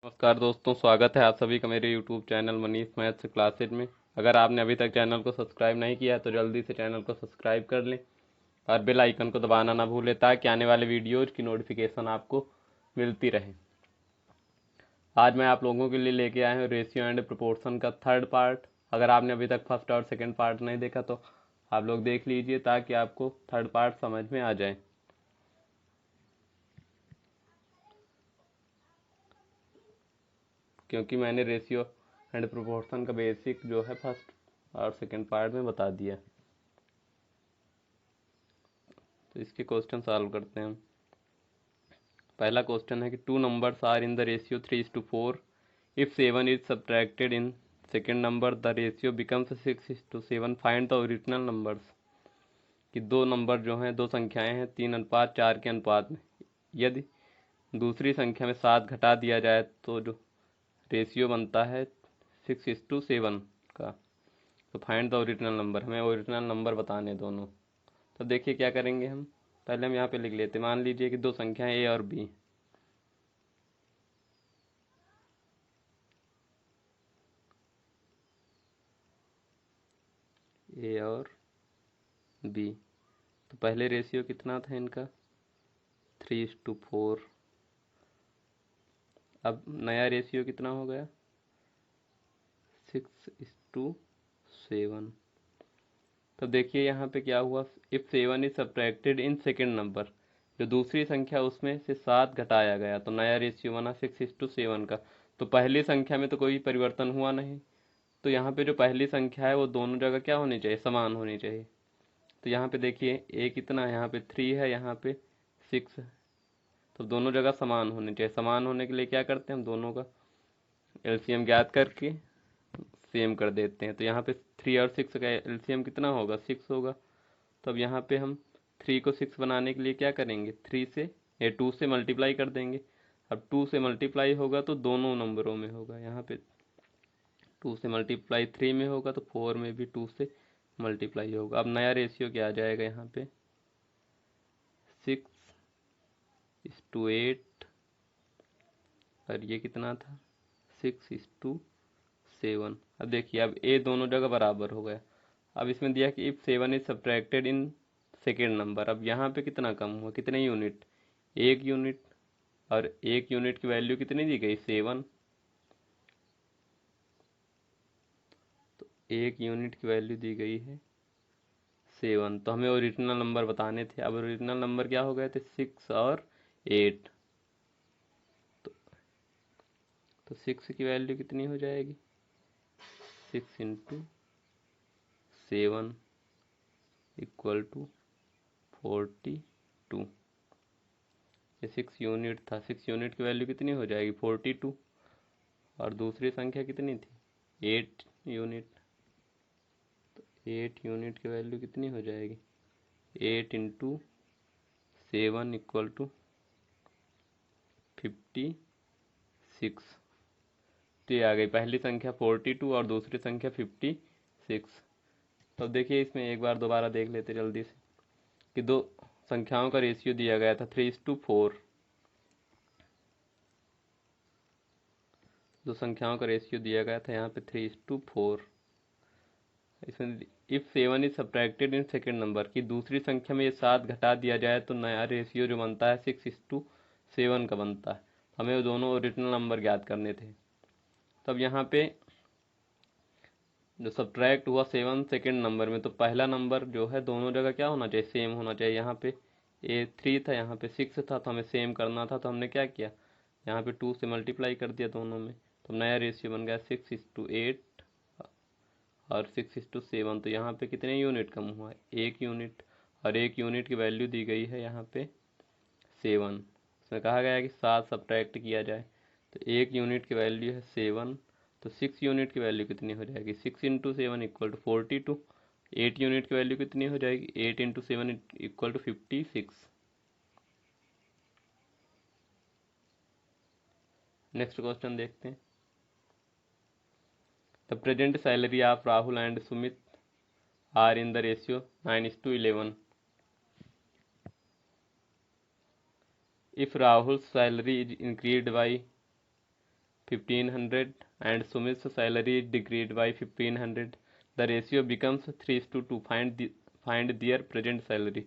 नमस्कार दोस्तों, स्वागत है आप सभी का मेरे YouTube channel Manish maths classes में। अगर आपने अभी तक चैनल को सब्सक्राइब नहीं किया है तो जल्दी से चैनल को सब्सक्राइब कर लें और बेल आइकन को दबाना ना भूलें ताकि आने वाले वीडियोज की नोटिफिकेशन आपको मिलती रहे। आज मैं आप लोगों के लिए लेके आया हूँ रेशियो एंड प्रोपोर्शन का थर्ड पार्ट। अगर आपने अभी तक फर्स्ट और सेकेंड पार्ट नहीं देखा तो आप लोग देख लीजिए ताकि आपको थर्ड पार्ट समझ में आ जाए। क्योंकि मैंने रेशियो एंड प्रोपोर्शन का बेसिक जो है फर्स्ट और सेकेंड पार्ट में बता दिया। तो इसके क्वेश्चन सॉल्व करते हैं हम। पहला क्वेश्चन है कि two numbers are in the ratio 3:4। If 7 is subtracted in second number the ratio becomes 6:7। Find the original numbers. कि दो नंबर जो हैं, दो संख्याएं हैं 3:4 के अनुपात में। यदि दूसरी संख्या में 7 घटा दिया जाए तो जो रेशियो बनता है 6:7 का। तो फाइंड द ओरिजिनल नंबर, हमें ओरिजिनल नंबर बताने दोनों। तो देखिए क्या करेंगे हम। पहले हम यहाँ पे लिख लेते, मान लीजिए कि दो संख्याएं ए और बी। ए और बी। तो पहले रेशियो कितना था इनका, 3:4। अब नया रेशियो कितना हो गया, 6:7। तो देखिए यहाँ पे क्या हुआ, if 7 is subtracted in second number, जो दूसरी संख्या उसमें से 7 घटाया गया तो नया रेशियो बना 6:7 का। तो पहली संख्या में तो कोई परिवर्तन हुआ नहीं, तो यहाँ पे जो पहली संख्या है वो दोनों जगह क्या होनी चाहिए, समान होनी चाहिए। तो यहाँ पे देखिए ए कितना है, यहाँ पे 3 है, यहाँ पे 6 है। तो दोनों जगह समान होने चाहिए। समान होने के लिए क्या करते हैं, हम दोनों का एलसीएम ज्ञात करके सेम कर देते हैं। तो यहाँ पे 3 और 6 का एलसीएम कितना होगा, 6 होगा। तो अब यहाँ पे हम 3 को 6 बनाने के लिए क्या करेंगे, 3 से 2 से मल्टीप्लाई कर देंगे। अब 2 से मल्टीप्लाई होगा तो दोनों नंबरों में होगा। यहाँ पे 2 से मल्टीप्लाई 3 में होगा तो 4 में भी 2 से मल्टीप्लाई होगा। अब नया रेशियो क्या आ जाएगा, यहाँ पे 6:8। और ये कितना था, 6:7। अब देखिए अब ए दोनों जगह बराबर हो गया। अब इसमें दिया कि if 7 is subtracted in second number. अब यहाँ पे कितना कम हुआ, कितने यूनिट, 1 यूनिट। और 1 यूनिट की वैल्यू कितनी दी गई, 7। तो 1 यूनिट की वैल्यू दी गई है 7। तो हमें ओरिजिनल नंबर बताने थे। अब ओरिजिनल नंबर क्या हो गए थे, 6 और 8। तो 6 की वैल्यू कितनी हो जाएगी, 6 × 7 = 42। ये 6 यूनिट था, 6 यूनिट की वैल्यू कितनी हो जाएगी, 42। और दूसरी संख्या कितनी थी, 8 यूनिट। तो 8 यूनिट की वैल्यू कितनी हो जाएगी, 8 × 7 = 56। तो ये आ गई पहली संख्या 42 और दूसरी संख्या 56। तो देखिए इसमें एक बार दोबारा देख लेते जल्दी से कि दो संख्याओं का रेशियो दिया गया था 3:4। दो संख्याओं का रेशियो दिया गया था यहाँ पे 3:4। इसमें if 7 is subtracted in second number, की दूसरी संख्या में ये 7 घटा दिया जाए तो नया रेशियो जो बनता है 6:7 का बनता है। हमें वो दोनों ओरिजिनल नंबर ज्ञात करने थे। तब यहाँ पे जो सब्ट्रैक्ट हुआ 7 सेकेंड नंबर में, तो पहला नंबर जो है दोनों जगह क्या होना चाहिए, सेम होना चाहिए। यहाँ पे ए 3 था, यहाँ पे 6 था, तो हमें सेम करना था। तो हमने क्या किया, यहाँ पे 2 से मल्टीप्लाई कर दिया दोनों में। तो नया रेशियो बन गया 6:8 और 6:7। तो यहाँ पे कितने यूनिट कम हुआ, 1 यूनिट। और 1 यूनिट की वैल्यू दी गई है यहाँ पे 7। इसमें कहा गया है कि 7 सब्ट्रैक्ट किया जाए। तो 1 यूनिट की वैल्यू है 7। तो 6 यूनिट की वैल्यू कितनी हो जाएगी, 6 × 7 = 42। 8 यूनिट की वैल्यू कितनी हो जाएगी, 8 × 7 = 56। नेक्स्ट क्वेश्चन देखते हैं। The present salary of Rahul and Sumit are in the ratio 9:11। If Rahul salary is increased by 1500 and Sumit's salary decreased by 1500. The ratio becomes 3:2. Find their present salary.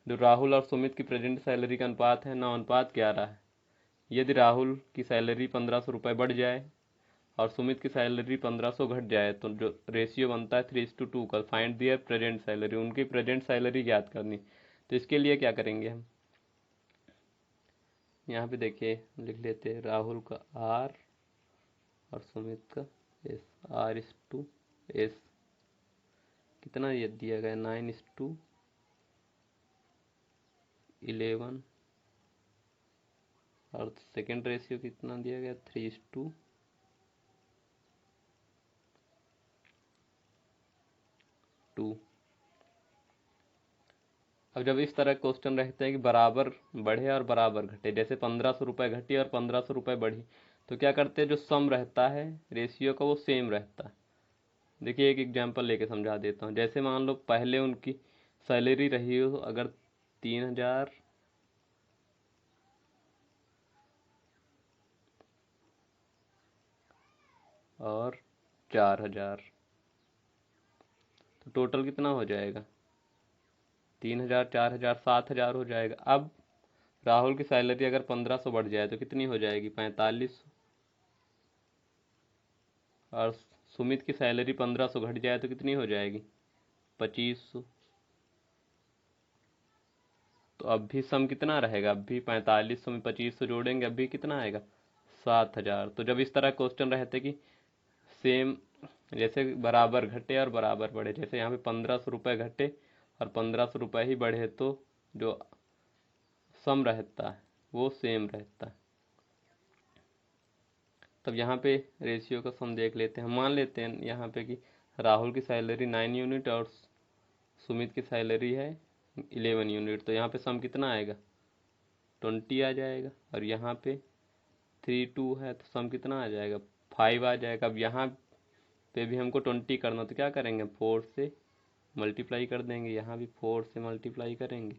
जो राहुल और सुमित की प्रेजेंट सैलरी का अनुपात है 9 अनुपात 11 है। यदि राहुल की सैलरी 1500 रुपये बढ़ जाए और सुमित की सैलरी 1500 घट जाए तो जो रेशियो बनता है 3:2 का। फाइंड दियर प्रेजेंट सैलरी, उनकी प्रेजेंट सैलरी ज्ञात करनी। तो इसके लिए क्या करेंगे हम, यहाँ पे देखिए लिख लेते हैं राहुल का आर और सुमित का एस। R/S कितना ये दिया गया 9:11 और सेकेंड रेशियो कितना दिया गया 3:2। अब जब इस तरह क्वेश्चन रहते हैं कि बराबर बढ़े और बराबर घटे, जैसे 1500 रुपये घटी और 1500 रुपये बढ़ी, तो क्या करते हैं जो सम रहता है रेशियो का वो सेम रहता है। देखिए एक एग्जांपल लेके समझा देता हूँ। जैसे मान लो पहले उनकी सैलरी रही हो अगर 3000 और 4000, तो टोटल कितना हो जाएगा 3000 4000 7000 हो जाएगा। अब राहुल की सैलरी अगर 1500 बढ़ जाए तो कितनी हो जाएगी 4500, और सुमित की सैलरी 1500 घट जाए तो कितनी हो जाएगी 2500। तो अब भी सम कितना रहेगा, अब भी 4500 में 2500 जोड़ेंगे अब भी कितना आएगा 7000। तो जब इस तरह क्वेश्चन रहते कि सेम, जैसे बराबर घटे और बराबर बढ़े, जैसे यहाँ पे 1500 रुपये घटे और 1500 रुपये ही बढ़े तो जो सम रहता है वो सेम रहता है। तब यहाँ पे रेशियो का सम देख लेते हैं। हम मान लेते हैं यहाँ पे कि राहुल की सैलरी 9 यूनिट और सुमित की सैलरी है 11 यूनिट, तो यहाँ पे सम कितना आएगा 20 आ जाएगा। और यहाँ पे 3:2 है तो सम कितना आ जाएगा 5 आ जाएगा। अब यहाँ पे भी हमको 20 करना, तो क्या करेंगे 4 से मल्टीप्लाई कर देंगे, यहाँ भी 4 से मल्टीप्लाई करेंगे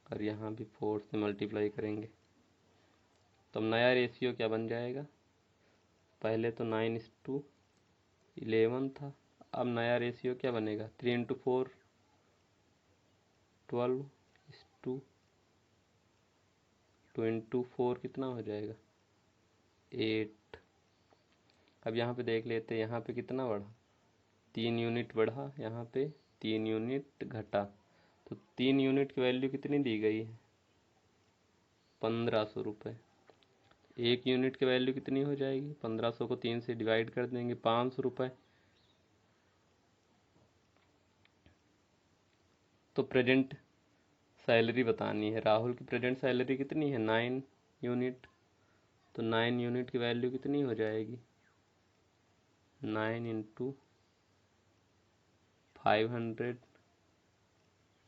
और यहाँ भी 4 से मल्टीप्लाई करेंगे। तो नया रेशियो क्या बन जाएगा, पहले तो 9:11 था, अब नया रेशियो क्या बनेगा 3:4 12:2:4 कितना हो जाएगा 8। अब यहाँ पे देख लेते हैं यहाँ पे कितना बढ़ा 3 यूनिट बढ़ा, यहाँ पे 3 यूनिट घटा। तो 3 यूनिट की वैल्यू कितनी दी गई है 1500 रुपये। 1 यूनिट की वैल्यू कितनी हो जाएगी 1500 को 3 से डिवाइड कर देंगे 500 रुपये। तो प्रेजेंट सैलरी बतानी है, राहुल की प्रेजेंट सैलरी कितनी है 9 यूनिट, तो 9 यूनिट की वैल्यू कितनी हो जाएगी 9 इंटू 500,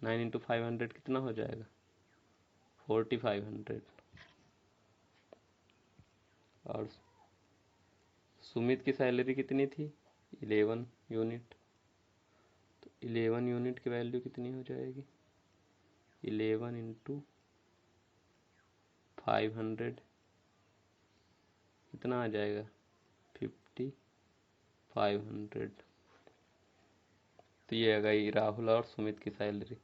9 इंटू 500 कितना हो जाएगा 4500। और सुमित की सैलरी कितनी थी 11 यूनिट, तो 11 यूनिट की वैल्यू कितनी हो जाएगी 11 इंटू 500 कितना आ जाएगा 5500। तो ये आ गई राहुल और सुमित की सैलरी।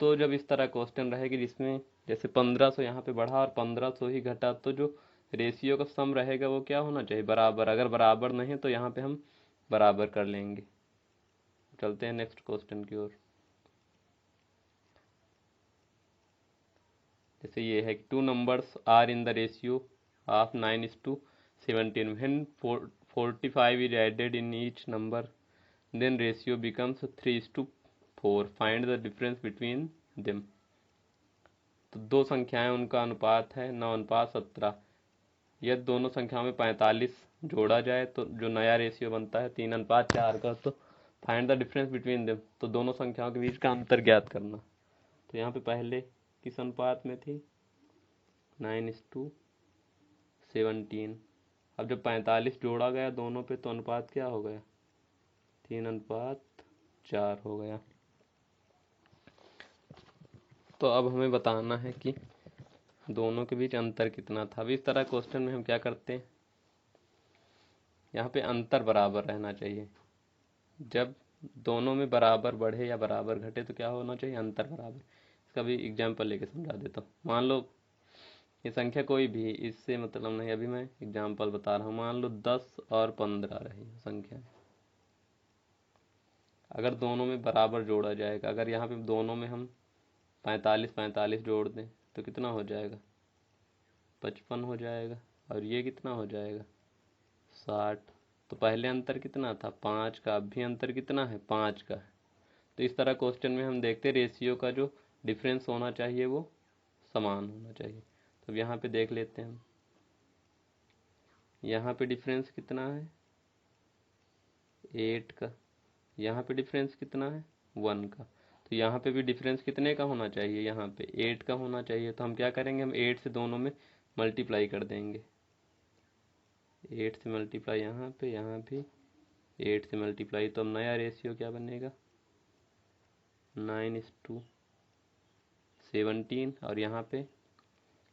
तो जब इस तरह क्वेश्चन रहेगी जिसमें जैसे 1500 यहाँ पे बढ़ा और 1500 ही घटा, तो जो रेशियो का सम रहेगा वो क्या होना चाहिए बराबर। अगर बराबर नहीं तो यहाँ पे हम बराबर कर लेंगे। चलते हैं नेक्स्ट क्वेश्चन की ओर। जैसे ये है कि 2 numbers are in the ratio of 9:17 when 45 is added in each number then ratio becomes 3:4 find the difference between them. तो दो संख्याएं उनका अनुपात है 9:17। यदि दोनों संख्याओं में 45 जोड़ा जाए तो जो नया रेशियो बनता है 3:4 का, तो find the difference between them, तो दोनों संख्याओं के बीच का अंतर ज्ञात करना। तो यहाँ पे पहले किस अनुपात में थी 9:17। अब जब 45 जोड़ा गया दोनों पे तो अनुपात क्या हो गया 3:4 हो गया। तो अब हमें बताना है कि दोनों के बीच अंतर कितना था। अब इस तरह क्वेश्चन में हम क्या करते हैं, यहाँ पे अंतर बराबर रहना चाहिए। जब दोनों में बराबर बढ़े या बराबर घटे तो क्या होना चाहिए, अंतर बराबर। इसका भी एग्जाम्पल लेके समझा देता हूँ। मान लो ये संख्या कोई भी, इससे मतलब नहीं, अभी मैं एग्जाम्पल बता रहा हूँ। मान लो 10 और 15 रही संख्या, अगर दोनों में बराबर जोड़ा जाएगा, अगर यहाँ पे दोनों में हम 45 45 जोड़ दें तो कितना हो जाएगा, 55 हो जाएगा। और ये कितना हो जाएगा, 60। तो पहले अंतर कितना था, 5 का। अब भी अंतर कितना है, 5 का है। तो इस तरह क्वेश्चन में हम देखते रेशियो का जो डिफरेंस होना चाहिए वो समान होना चाहिए। तो अब यहाँ पे देख लेते हैं हम, यहाँ पे डिफरेंस कितना है, 8 का। यहाँ पे डिफरेंस कितना है, 1 का। तो यहाँ पे भी डिफरेंस कितने का होना चाहिए, यहाँ पे 8 का होना चाहिए। तो हम क्या करेंगे, हम 8 से दोनों में मल्टीप्लाई कर देंगे। 8 से मल्टीप्लाई यहाँ भी 8 से मल्टीप्लाई। तो अब नया रेशियो क्या बनेगा, 9:17। और यहाँ पे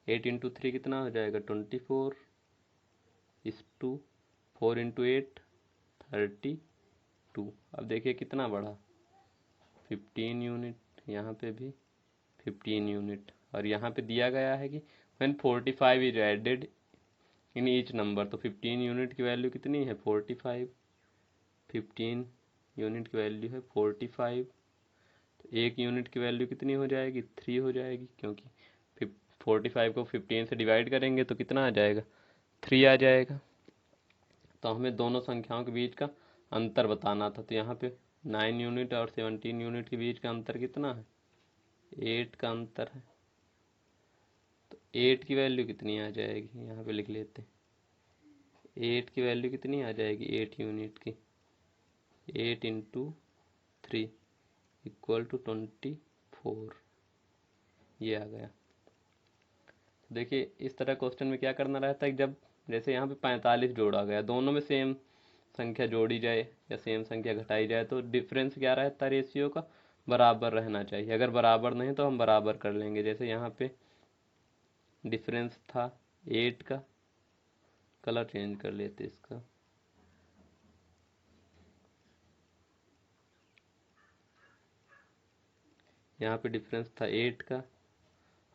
8 इंटू 3 कितना हो जाएगा, 24:4 इंटू 8 32। अब देखिए कितना बढ़ा, 15 यूनिट। यहाँ पे भी 15 यूनिट। और यहाँ पे दिया गया है कि when 45 is added in each number. तो 15 यूनिट की वैल्यू कितनी है, 45। 15 यूनिट की वैल्यू है 45। तो एक यूनिट की वैल्यू कितनी हो जाएगी, 3 हो जाएगी, क्योंकि 45 को 15 से डिवाइड करेंगे तो कितना आ जाएगा, 3 आ जाएगा। तो हमें दोनों संख्याओं के बीच का अंतर बताना था। तो यहाँ पे 9 यूनिट और 17 यूनिट के बीच का अंतर कितना है, 8 का अंतर है। तो 8 की वैल्यू कितनी आ जाएगी, यहाँ पे लिख लेते हैं। 8 की वैल्यू कितनी आ जाएगी, 8 यूनिट की, 8 इंटू 3 इक्वल टू 24। ये आ गया। तो देखिए इस तरह क्वेश्चन में क्या करना रहता है, जब जैसे यहाँ पे 45 जोड़ा गया, दोनों में सेम संख्या जोड़ी जाए या सेम संख्या घटाई जाए, तो डिफरेंस क्या रहता है रेशियो का, बराबर रहना चाहिए। अगर बराबर नहीं तो हम बराबर कर लेंगे। जैसे यहाँ पे डिफरेंस था 8 का, कलर चेंज कर लेते इसका। यहाँ पे डिफरेंस था 8 का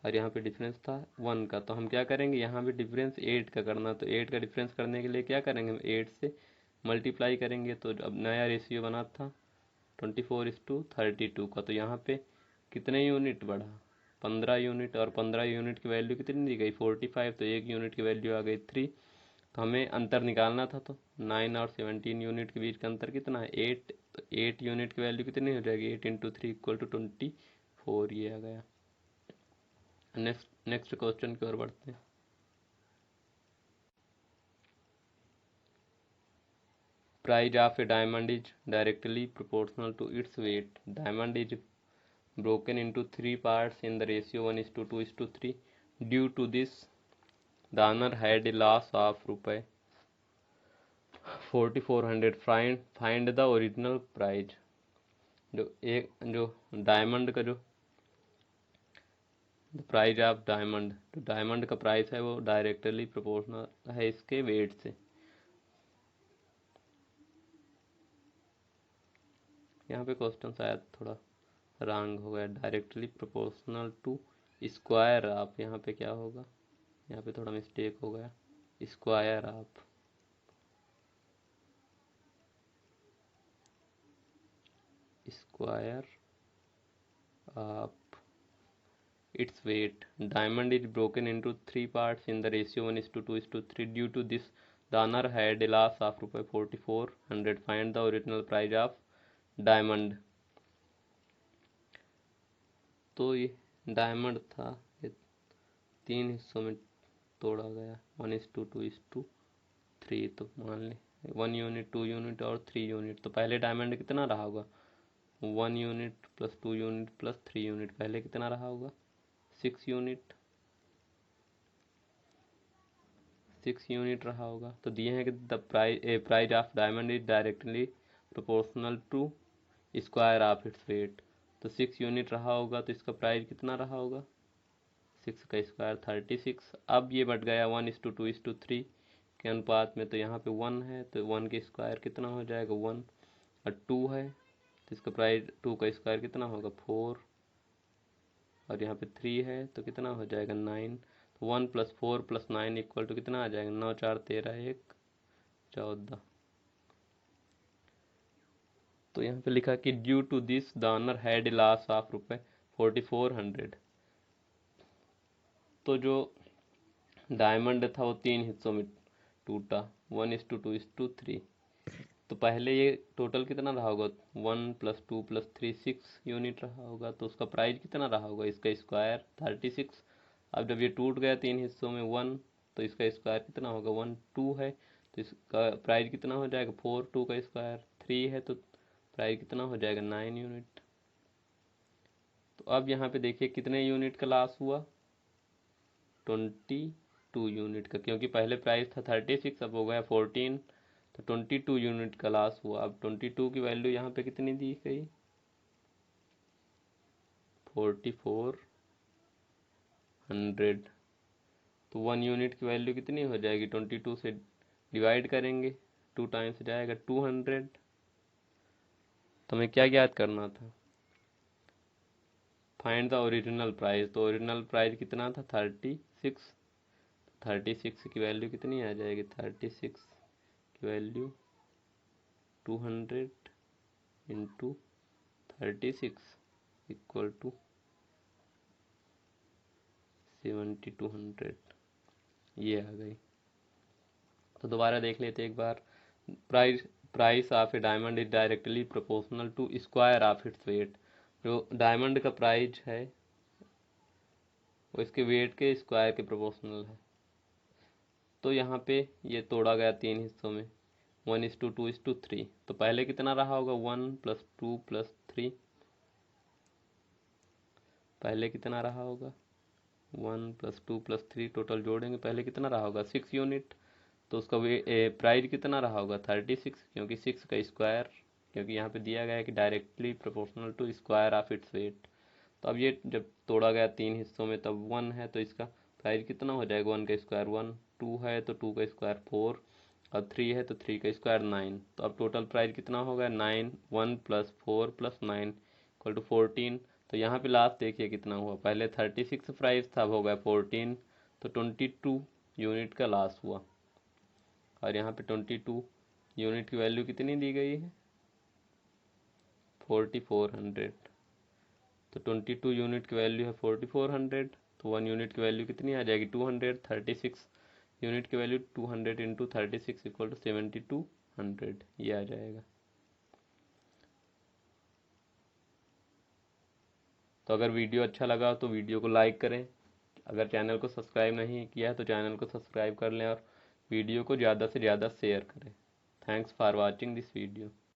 और यहाँ पे डिफरेंस था 1 का। तो हम क्या करेंगे, यहाँ पे डिफरेंस 8 का करना, तो 8 का डिफरेंस करने के लिए क्या करेंगे, हम 8 से मल्टीप्लाई करेंगे। तो अब नया रेशियो बना था 24:32 का। तो यहाँ पे कितने यूनिट बढ़ा, 15 यूनिट। और 15 यूनिट की वैल्यू कितनी दी गई, 45। तो एक यूनिट की वैल्यू आ गई 3। तो हमें अंतर निकालना था। तो 9 और 17 यूनिट के बीच का अंतर कितना है, 8। तो 8 यूनिट की वैल्यू कितनी हो जाएगी, 8 इंटू 3 इक्वल टू 24। ये आ गया। नेक्स्ट क्वेश्चन की ओर बढ़ते हैं। Price of a diamond is directly proportional to its weight. Diamond is broken into three parts in the ratio 1:2:3. Due to this, the owner had a loss of रुपए 4400. Find the original price. जो diamond का जो price of diamond, तो diamond का price है वो directly proportional है इसके वेट से। यहाँ पे क्वेश्चन शायद थोड़ा रॉन्ग हो गया, directly proportional to square of. यहाँ पे क्या होगा, यहाँ पे थोड़ा मिस्टेक हो गया, square of, square of its weight. Diamond is broken into three parts in the ratio 1:2:3. Due to this, the owner had a loss of रुपए 4400. Find the original price of diamond. तो ये diamond था, ये 3 हिस्सों में तोड़ा गया, 1:2:3। तो मान ले 1 यूनिट, 2 यूनिट और 3 यूनिट। तो पहले डायमंड कितना रहा होगा, 1 unit plus 2 unit plus 3 unit. पहले कितना रहा होगा, 6 यूनिट, 6 यूनिट रहा होगा। तो दिए हैं कि the price of diamond is directly proportional to square of its weight. तो 6 यूनिट रहा होगा तो इसका प्राइस कितना रहा होगा, 6 का स्क्वायर 36। अब ये बढ़ गया 1:2:3 के अनुपात में, तो यहाँ पे 1 है तो 1 के स्क्वायर कितना हो जाएगा 1, और 2 है तो इसका प्राइस 2 का स्क्वायर कितना होगा 4, और यहाँ पे 3 है तो कितना हो जाएगा 9। तो 1 + 4 + 9 इक्वल टू कितना आ जाएगा 9 4 13 1 14। तो यहाँ पे लिखा कि due to this the owner had loss of ₹4400। तो जो डायमंड था वो 3 हिस्सों में टूटा, 1:2:3। तो पहले ये टोटल कितना रहा होगा 1 + 2 + 3 6 यूनिट रहा होगा, तो उसका प्राइस कितना रहा होगा इसका स्क्वायर 36। अब जब ये टूट गया 3 हिस्सों में 1, तो इसका स्क्वायर कितना होगा 1 2 है तो इसका प्राइस कितना हो जाएगा 4, 2 का स्क्वायर 3 है तो प्राइस कितना हो जाएगा 9 यूनिट। तो अब यहाँ पे देखिए कितने यूनिट का लॉस हुआ 22 यूनिट का, क्योंकि पहले प्राइस था 36 अब हो गया 14, तो 22 यूनिट का लॉस हुआ। अब 22 की वैल्यू यहाँ पे कितनी दी गई 4400। तो 1 यूनिट की वैल्यू कितनी हो जाएगी 22 से डिवाइड करेंगे 2 टाइम्स जाएगा 200। तो हमें क्या ज्ञात करना था फाइंड द ओरिजिनल प्राइस। तो ओरिजिनल प्राइस कितना था 36, 36 की वैल्यू कितनी आ जाएगी 36 की वैल्यू 200 इंटू 36 इक्वल टू 7200, ये आ गई। तो दोबारा देख लेते एक बार। Price price of a diamond is directly proportional to square of its weight. जो डायमंड का प्राइस है वो इसके वेट के स्क्वायर के प्रोपोर्शनल है। तो यहाँ पे ये तोड़ा गया 3 हिस्सों में 1:2:3। तो पहले कितना रहा होगा 1 + 2 + 3, पहले कितना रहा होगा 1 + 2 + 3 टोटल जोड़ेंगे पहले कितना रहा होगा 6 यूनिट। तो उसका प्राइस कितना रहा होगा 36, क्योंकि 6 का स्क्वायर, क्योंकि यहाँ पे दिया गया है कि directly proportional to square of its weight. तो अब ये जब तोड़ा गया 3 हिस्सों में तब 1 है तो इसका प्राइस कितना हो जाएगा 1 का स्क्वायर 1, 2 है तो 2 का स्क्वायर 4, और 3 है तो 3 का स्क्वायर 9। तो अब टोटल प्राइस कितना होगा 9, 1 + 4 + 9 इक्वल टू 14। तो यहाँ पे लास्ट देखिए कितना हुआ, पहले 36 प्राइस था अब हो गया 14, तो 22 यूनिट का लॉस हुआ। और यहाँ पे 22 यूनिट की वैल्यू कितनी दी गई है 4400। तो 22 यूनिट की वैल्यू है 4400, तो 1 यूनिट की वैल्यू कितनी आ जाएगी 200। 36 यूनिट की वैल्यू 200 इंटू 36 इक्वल टू 7200, ये आ जाएगा। तो अगर वीडियो अच्छा लगा तो वीडियो को लाइक करें, अगर चैनल को सब्सक्राइब नहीं किया है तो चैनल को सब्सक्राइब कर लें और वीडियो को ज़्यादा से ज़्यादा शेयर करें। Thanks for watching this video.